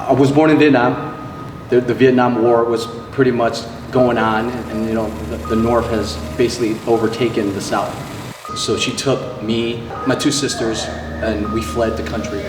I was born in Vietnam. The Vietnam War was pretty much going on, and you know, the North has basically overtaken the South. So she took me, my two sisters, and we fled the country.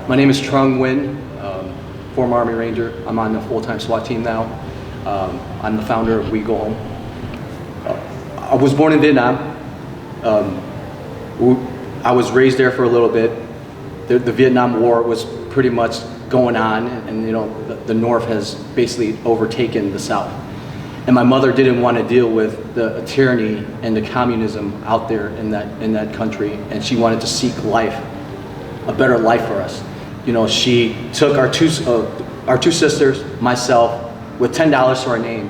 My name is Trung, Nguyen, former Army Ranger. I'm on the full-time SWAT team now. I'm the founder of Wegohome. I was born in Vietnam. I was raised there for a little bit. The Vietnam War was pretty much going on, and you know, the North has basically overtaken the South. And my mother didn't want to deal with the tyranny and the communism out there in that country, and she wanted to seek life, a better life for us. You know, she took our two sisters, myself, with $10 to our name,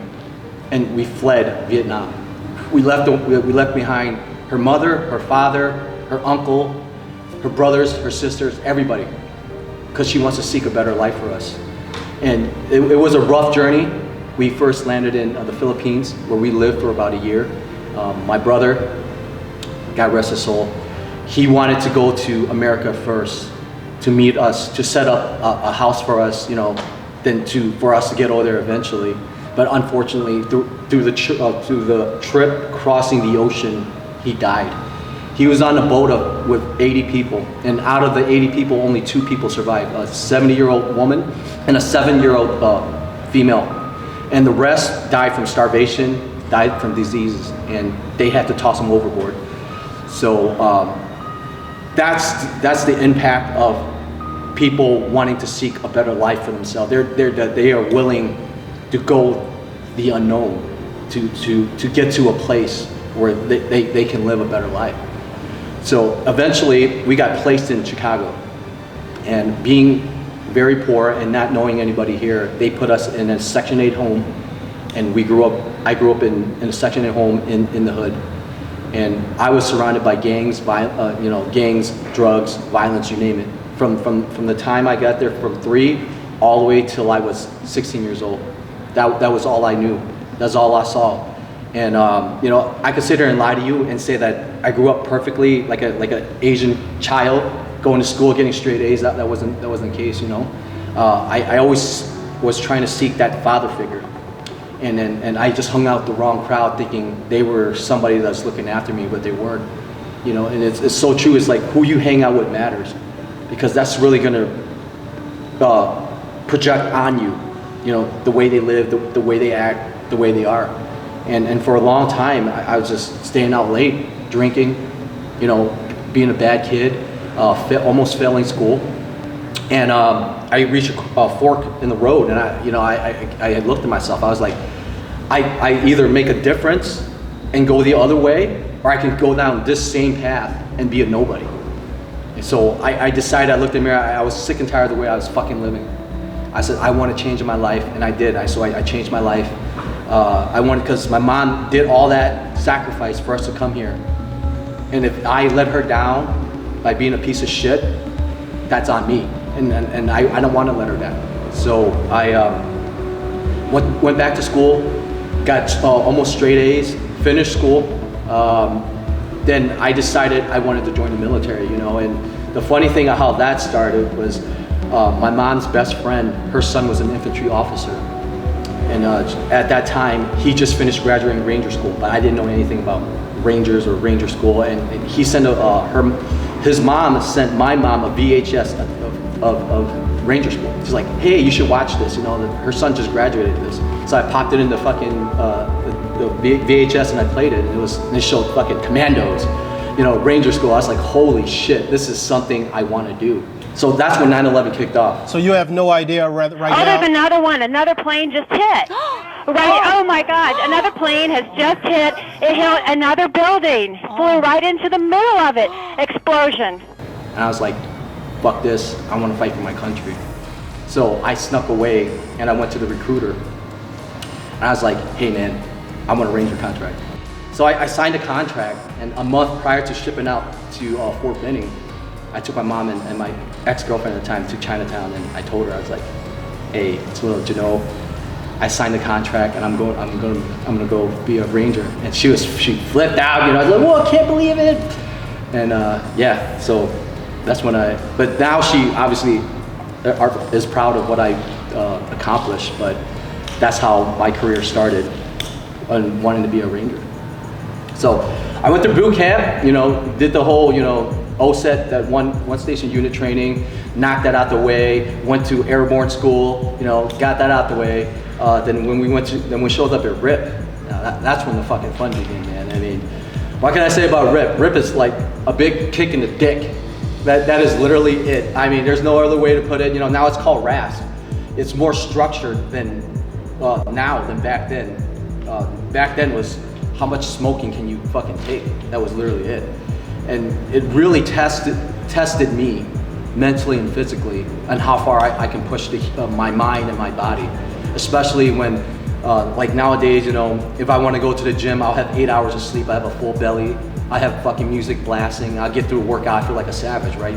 and we fled Vietnam. We left behind her mother, her father, her uncle, her brothers, her sisters, everybody, because she wants to seek a better life for us. And it was a rough journey. We first landed in the Philippines, where we lived for about a year. My brother, God rest his soul, he wanted to go to America first, to meet us, to set up a house for us, you know, for us to get over there eventually. But unfortunately, through the trip crossing the ocean, he died. He was on a boat with 80 people, and out of the 80 people, only 2 people survived: a 70-year-old woman and a 7-year-old female. And the rest died from starvation, died from diseases, and they had to toss them overboard. So that's the impact of people wanting to seek a better life for themselves. They are willing to go the unknown to get to a place where they can live a better life. So eventually we got placed in Chicago, and being very poor and not knowing anybody here, they put us in a Section 8 home, and I grew up in a Section 8 home in the hood. And I was surrounded by gangs, gangs, drugs, violence, you name it. From the time I got there, from 3 all the way till I was 16 years old. That was all I knew. That's all I saw. And you know, I could sit here and lie to you and say that I grew up perfectly, like an Asian child, going to school, getting straight A's. That wasn't the case, you know. I always was trying to seek that father figure. And I just hung out the wrong crowd, thinking they were somebody that's looking after me, but they weren't. You know, and it's so true. It's like who you hang out with matters, because that's really gonna project on you. You know, the way they live, the way they act, the way they are. And for a long time, I was just staying out late, drinking, you know, being a bad kid, almost failing school. And I reached a fork in the road, and I had looked at myself. I was like, I either make a difference and go the other way, or I can go down this same path and be a nobody. And so I decided, I looked in the mirror, I was sick and tired of the way I was fucking living. I said, I want to change my life, and I did. So I changed my life. I wanted, because my mom did all that sacrifice for us to come here. And if I let her down by being a piece of shit, that's on me. And I don't want to let her down. So I went back to school, got almost straight A's, finished school. Then I decided I wanted to join the military, you know. And the funny thing of how that started was my mom's best friend, her son was an infantry officer. And at that time, he just finished graduating Ranger school, but I didn't know anything about Rangers or Ranger school. And he sent his mom sent my mom a VHS of Ranger school. She's like, hey, you should watch this. You know, her son just graduated this. So I popped it in the fucking the VHS and I played it, and it showed fucking commandos, you know, Ranger school. I was like, holy shit, this is something I want to do. So that's when 9/11 kicked off. So you have no idea right now? Oh, there's another one. Another plane just hit. Right. Oh my God. Another plane has just hit. It hit another building. Flew right into the middle of it. Explosion. And I was like, fuck this. I want to fight for my country. So I snuck away and I went to the recruiter. And I was like, hey man, I want a Ranger contract. So I signed a contract, and a month prior to shipping out to Fort Benning, I took my mom and my ex-girlfriend at the time to Chinatown, and I told her, I was like, hey, just want to let you know, I signed the contract, and I'm gonna go be a Ranger. And she flipped out, you know. I was like, whoa, I can't believe it. And yeah, so that's when but now she obviously is proud of what I accomplished, but that's how my career started, and wanting to be a Ranger. So I went to boot camp, you know, did the whole, you know, OSET, that one station unit training, knocked that out the way, went to airborne school, you know, got that out the way. Then when we showed up at RIP, that's when the fucking fun began, man. I mean, what can I say about RIP? RIP is like a big kick in the dick. That is literally it. I mean, there's no other way to put it. You know, now it's called RASP. It's more structured than now than back then. Back then was how much smoking can you fucking take? That was literally it. And it really tested me mentally and physically on how far I can push my mind and my body. Especially when, like nowadays, you know, if I want to go to the gym, I'll have 8 hours of sleep, I have a full belly, I have fucking music blasting, I'll get through a workout, I feel like a savage, right?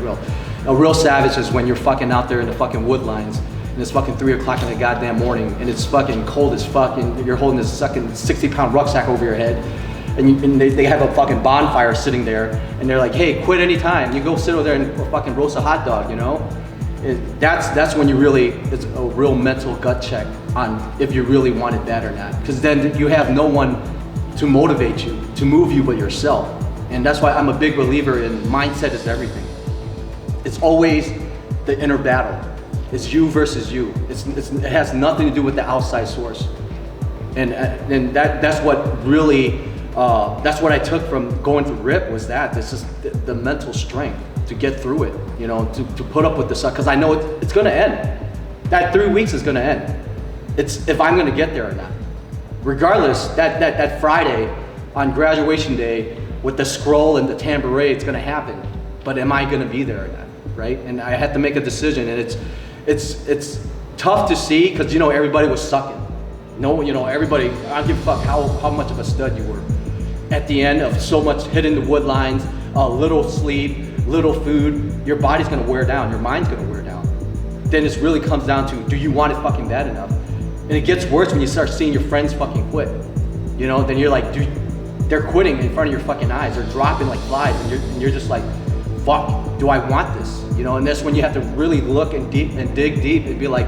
A real savage is when you're fucking out there in the fucking woodlines, and it's fucking 3 o'clock in the goddamn morning, and it's fucking cold as fuck, and you're holding this fucking 60-pound rucksack over your head, and they have a fucking bonfire sitting there, and they're like, hey, quit anytime. You go sit over there and fucking roast a hot dog, you know? That's when it's a real mental gut check on if you really want it bad or not. Because then you have no one to motivate you, to move you but yourself. And that's why I'm a big believer in mindset is everything. It's always the inner battle. It's you versus you. It has nothing to do with the outside source. And that's what really, that's what I took from going through RIP was that. This is the mental strength to get through it, you know, to put up with the suck, because I know it's gonna end. That 3 weeks is gonna end. It's if I'm gonna get there or not. Regardless, that Friday on graduation day with the scroll and the tambourine, it's gonna happen. But am I gonna be there or not, right? And I had to make a decision, and it's tough to see, because you know everybody was sucking. No, you know, everybody, I don't give a fuck how much of a stud you were. At the end of so much hitting the wood lines, little sleep, little food, your body's gonna wear down, your mind's gonna wear down. Then it really comes down to, do you want it fucking bad enough? And it gets worse when you start seeing your friends fucking quit. You know, then you're like, dude, they're quitting in front of your fucking eyes, they're dropping like flies, and you're just like, fuck, do I want this? You know, and that's when you have to really look and dig deep and be like,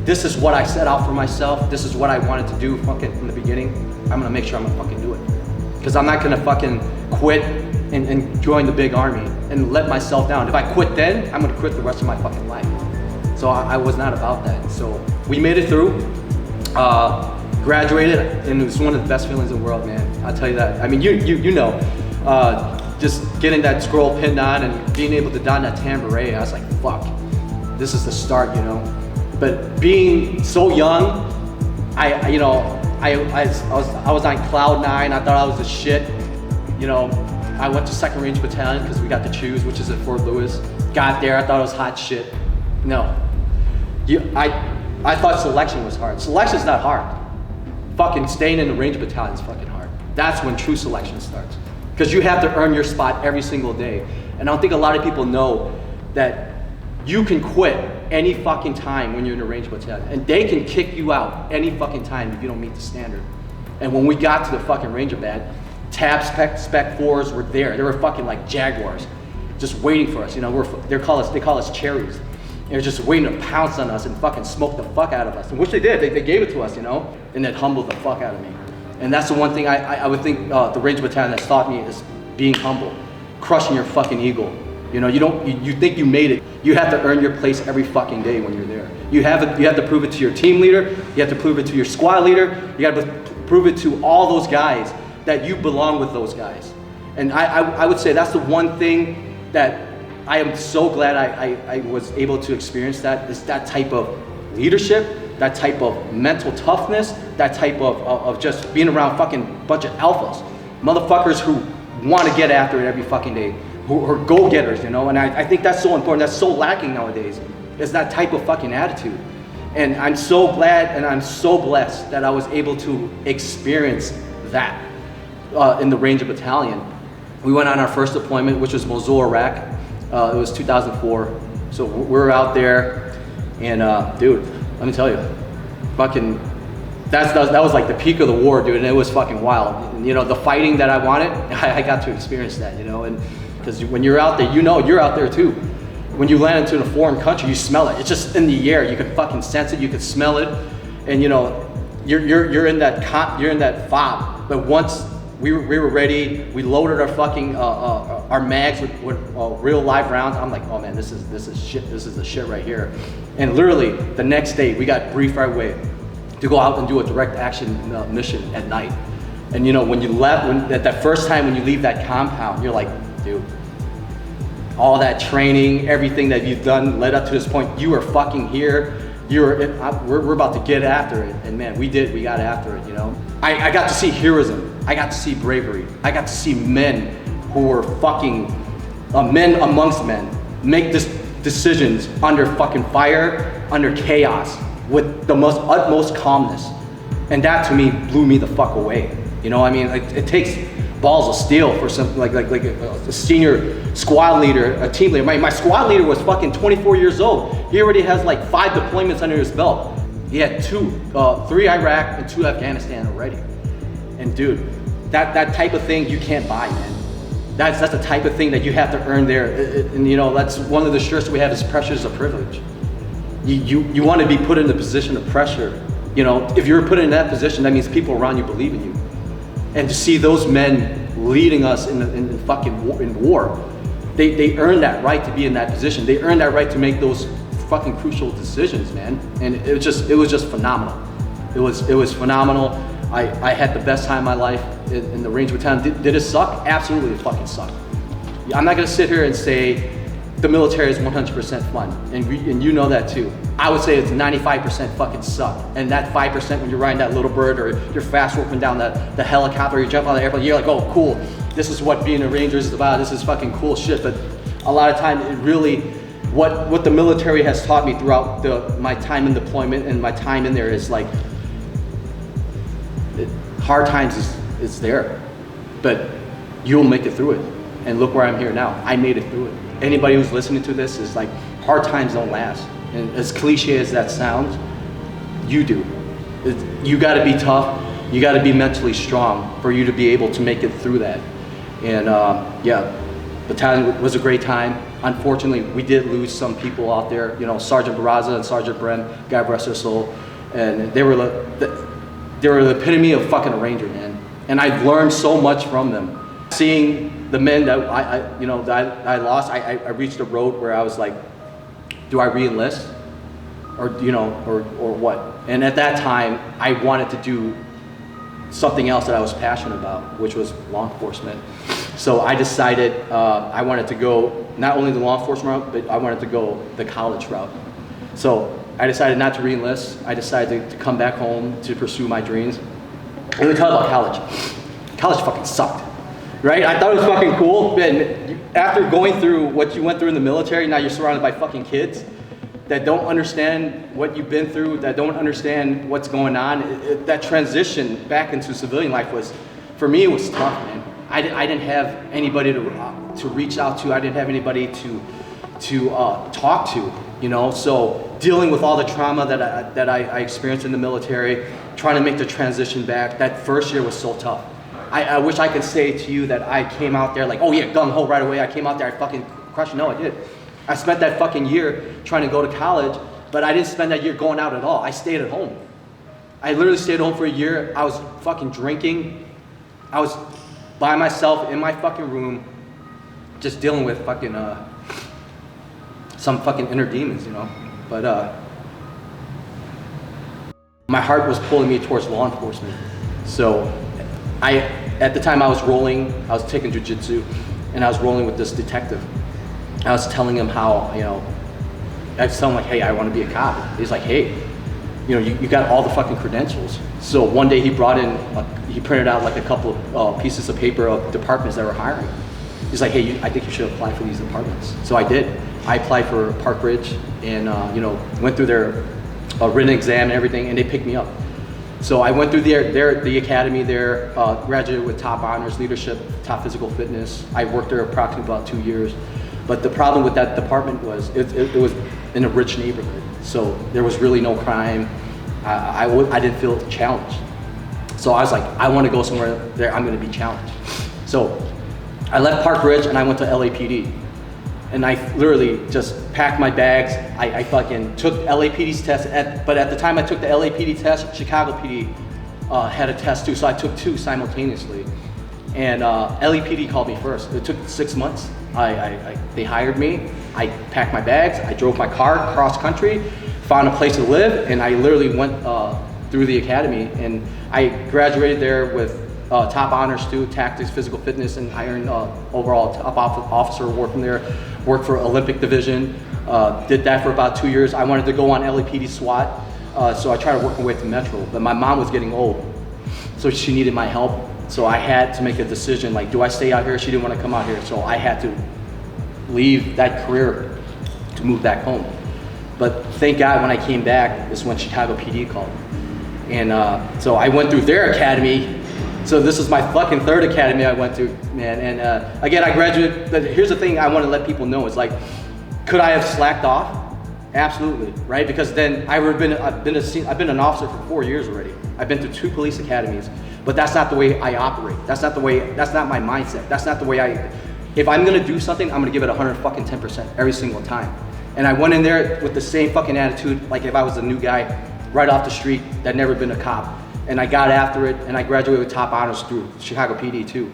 this is what I set out for myself, this is what I wanted to do fucking from the beginning, I'm gonna make sure I'm gonna fucking do it. Because I'm not gonna fucking quit and join the big army and let myself down. If I quit then, I'm gonna quit the rest of my fucking life. So I was not about that. So we made it through, graduated, and it was one of the best feelings in the world, man. I'll tell you that. I mean, you know, just getting that scroll pinned on and being able to don that tambourine, I was like, fuck, this is the start, you know? But being so young, I was on cloud 9, I thought I was the shit, you know? I went to 2nd Range Battalion because we got to choose, which is at Fort Lewis. Got there, I thought it was hot shit. No. I thought selection was hard. Selection's not hard. Fucking staying in the Range Battalion is fucking hard. That's when true selection starts. Because you have to earn your spot every single day. And I don't think a lot of people know that you can quit any fucking time when you're in a Range Battalion. And they can kick you out any fucking time if you don't meet the standard. And when we got to the fucking Ranger Bat, Tab Spec 4s were there. They were fucking like Jaguars, just waiting for us. You know, they call us cherries. They're just waiting to pounce on us and fucking smoke the fuck out of us. And which they did. They gave it to us, you know, and it humbled the fuck out of me. And that's the one thing I would think the Ranger Battalion has taught me is being humble, crushing your fucking ego. You know, you think you made it. You have to earn your place every fucking day when you're there. You have to prove it to your team leader. You have to prove it to your squad leader. You have to prove it to all those guys that you belong with those guys. And I would say that's the one thing that I am so glad I was able to experience that, is that type of leadership, that type of mental toughness, that type of just being around fucking bunch of alphas. Motherfuckers who want to get after it every fucking day, who are go-getters, you know? And I think that's so important, that's so lacking nowadays, is that type of fucking attitude. And I'm so glad and I'm so blessed that I was able to experience that. in the Ranger Battalion. We went on our first deployment, which was Mosul, Iraq. It was 2004. So we're out there, and dude, let me tell you, fucking, that was like the peak of the war, dude, and it was fucking wild. And, you know, the fighting that I wanted, I got to experience that, you know, and because when you're out there, you know you're out there too. When you land into a foreign country, you smell it. It's just in the air. You can fucking sense it. You can smell it, and you know, you're in that fob. But once we were ready, we loaded our fucking our mags with real live rounds. I'm like, oh man, this is shit. This is the shit right here. And literally the next day, we got briefed right away to go out and do a direct action mission at night. And you know, when you left, that first time when you leave that compound, you're like, dude, all that training, everything that you've done led up to this point, you are fucking here. We're about to get after it. And man, we got after it, you know. I got to see heroism. I got to see bravery. I got to see men who were fucking men amongst men make decisions under fucking fire, under chaos, with the utmost calmness. And that to me blew me the fuck away. You know, I mean, like, it takes balls of steel for some like a senior squad leader, a team leader. My squad leader was fucking 24 years old. He already has like 5 deployments under his belt. He had 3 Iraq and 2 Afghanistan already. And dude, that type of thing you can't buy, man. That's the type of thing that you have to earn there. And you know, that's one of the shirts we have is pressure is a privilege. You want to be put in a position of pressure. You know, if you're put in that position, that means people around you believe in you. And to see those men leading us in war, they earned that right to be in that position. They earned that right to make those fucking crucial decisions, man. And it was just phenomenal. It was phenomenal. I had the best time of my life in the Ranger Battalion. Did it suck? Absolutely, it fucking sucked. I'm not gonna sit here and say the military is 100% fun, and you know that too. I would say it's 95% fucking suck, and that 5% when you're riding that little bird or you're fast roping down the helicopter, or you jump on the airplane, you're like, oh cool, this is what being a Ranger is about, this is fucking cool shit. But a lot of times it really, what the military has taught me throughout my time in deployment and my time in there is like, hard times is there, but you'll make it through it. And look where I'm here now. I made it through it. Anybody who's listening to this is like, hard times don't last. And as cliche as that sounds, you do. You gotta be tough. You gotta be mentally strong for you to be able to make it through that. And yeah, battalion was a great time. Unfortunately, we did lose some people out there. You know, Sergeant Barraza and Sergeant Bren, God rest their soul. And they were the epitome of fucking a Ranger, man. And I've learned so much from them. Seeing the men that I lost, I reached a road where I was like, do I re-enlist? Or what? And at that time, I wanted to do something else that I was passionate about, which was law enforcement. So I decided I wanted to go not only the law enforcement route, but I wanted to go the college route. So I decided not to re-enlist. I decided to come back home to pursue my dreams. And let me tell you about college. College fucking sucked. Right? I thought it was fucking cool, but after going through what you went through in the military, now you're surrounded by fucking kids that don't understand what you've been through, that don't understand what's going on. That transition back into civilian life was, for me, it was tough, man. I didn't have anybody to reach out to. I didn't have anybody to talk to, you know? So dealing with all the trauma that I experienced in the military, trying to make the transition back, that first year was so tough. I wish I could say to you that I came out there like, oh yeah, gung-ho right away. I came out there, I fucking crushed. No, I did. I spent that fucking year trying to go to college, but I didn't spend that year going out at all. I stayed at home. I literally stayed home for a year. I was fucking drinking. I was by myself in my fucking room, just dealing with fucking, some fucking inner demons, you know? But my heart was pulling me towards law enforcement. So at the time I was taking jujitsu, and I was rolling with this detective. I was telling him how, you know, I was telling him like, hey, I want to be a cop. He's like, hey, you know, you got all the fucking credentials. So one day he printed out like a couple of pieces of paper of departments that were hiring. He's like, hey, I think you should apply for these departments. So I did. I applied for Park Ridge and, you know, went through their written exam and everything, and they picked me up. So I went through the academy there, graduated with top honors, leadership, top physical fitness. I worked there approximately about 2 years. But the problem with that department was it was in a rich neighborhood. So there was really no crime. I didn't feel challenged. So I was like, I want to go somewhere there I'm going to be challenged. So I left Park Ridge and I went to LAPD. And I literally just packed my bags. I fucking took LAPD's test, but at the time I took the LAPD test, Chicago PD had a test too, so I took 2 simultaneously. And LAPD called me first. It took 6 months. They hired me. I packed my bags. I drove my car cross country, found a place to live, and I literally went through the academy. And I graduated there with top honors too, tactics, physical fitness, and I earned overall top officer award from there. Worked for Olympic division, did that for about 2 years. I wanted to go on LAPD SWAT, so I tried to work my way to Metro, but my mom was getting old, so she needed my help. So I had to make a decision, like, do I stay out here? She didn't want to come out here, so I had to leave that career to move back home. But thank God when I came back is when Chicago PD called. And so I went through their academy. So this is my fucking 3rd academy I went to, man. And again, I graduated, but here's the thing I want to let people know. It's like, could I have slacked off? Absolutely, right? Because then I've been an officer for 4 years already. I've been to 2 police academies, but that's not the way I operate. That's not my mindset. That's not the way if I'm gonna do something, I'm gonna give it 110% every single time. And I went in there with the same fucking attitude, like if I was a new guy right off the street that never been a cop. And I got after it, and I graduated with top honors through Chicago PD too.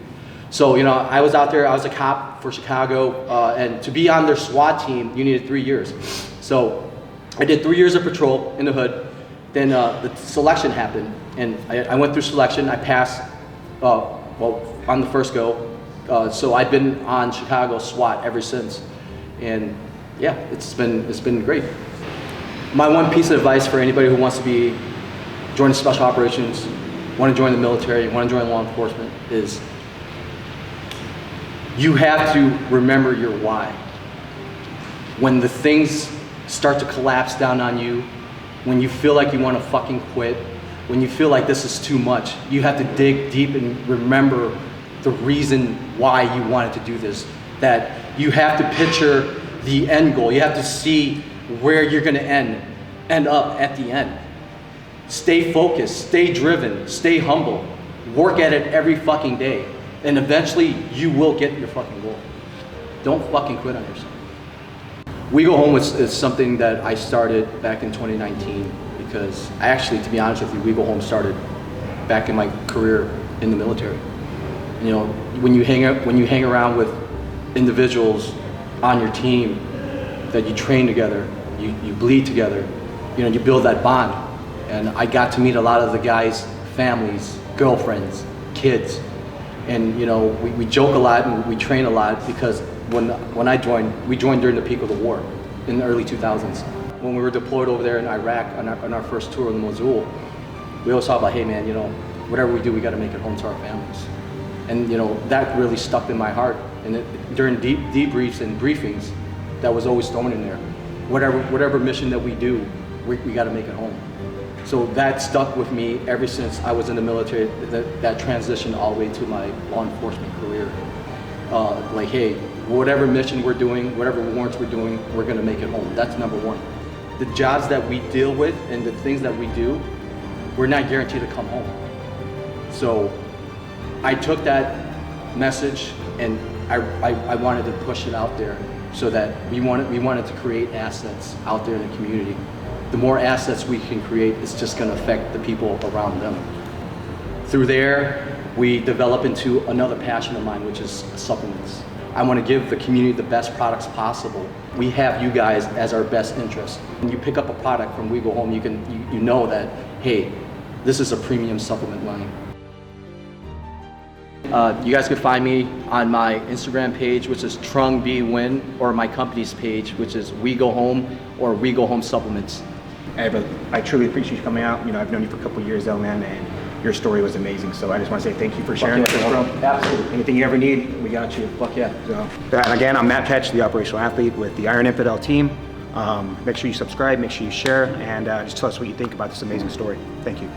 So, you know, I was out there, I was a cop for Chicago, and to be on their SWAT team, you needed 3 years. So I did 3 years of patrol in the hood. Then the selection happened, and I went through selection. I passed, on the first go. So I've been on Chicago SWAT ever since. And yeah, it's been great. My one piece of advice for anybody who wants to join special operations, want to join the military, want to join law enforcement is you have to remember your why. When the things start to collapse down on you, when you feel like you want to fucking quit, when you feel like this is too much, you have to dig deep and remember the reason why you wanted to do this. That you have to picture the end goal. You have to see where you're going to end up at the end. Stay focused, stay driven, stay humble, work at it every fucking day, and eventually you will get your fucking goal. Don't fucking quit on yourself. Wegohome is something that I started back in 2019 because I actually, to be honest with you, Wegohome started back in my career in the military. You know, when you hang around with individuals on your team that you train together, you bleed together, you know, you build that bond. And I got to meet a lot of the guys' families, girlfriends, kids. And you know, we joke a lot and we train a lot because when I joined, we joined during the peak of the war in the early 2000s. When we were deployed over there in Iraq on our first tour in Mosul, we always talk about, hey man, you know, whatever we do, we got to make it home to our families. And you know, that really stuck in my heart. And during debriefs and briefings, that was always thrown in there. Whatever mission that we do, we got to make it home. So that stuck with me ever since I was in the military, that transition all the way to my law enforcement career. Like, hey, whatever mission we're doing, whatever warrants we're doing, we're gonna make it home. That's number one. The jobs that we deal with and the things that we do, we're not guaranteed to come home. So I took that message and I wanted to push it out there so that we wanted to create assets out there in the community. The more assets we can create, it's just going to affect the people around them. Through there, we develop into another passion of mine, which is supplements. I want to give the community the best products possible. We have you guys as our best interest. When you pick up a product from Wegohome, you know that, hey, this is a premium supplement line. You guys can find me on my Instagram page, which is Trung B Nguyen, or my company's page, which is Wegohome or Wegohome Supplements. Hey, but I truly appreciate you coming out. You know, I've known you for a couple of years though, man, and your story was amazing. So I just want to say thank you for sharing with us, bro. Absolutely. Anything you ever need, we got you. Fuck yeah. So, and again, I'm Matt Petch, the operational athlete with the Iron Infidel team. Make sure you subscribe, make sure you share, and just tell us what you think about this amazing story. Thank you.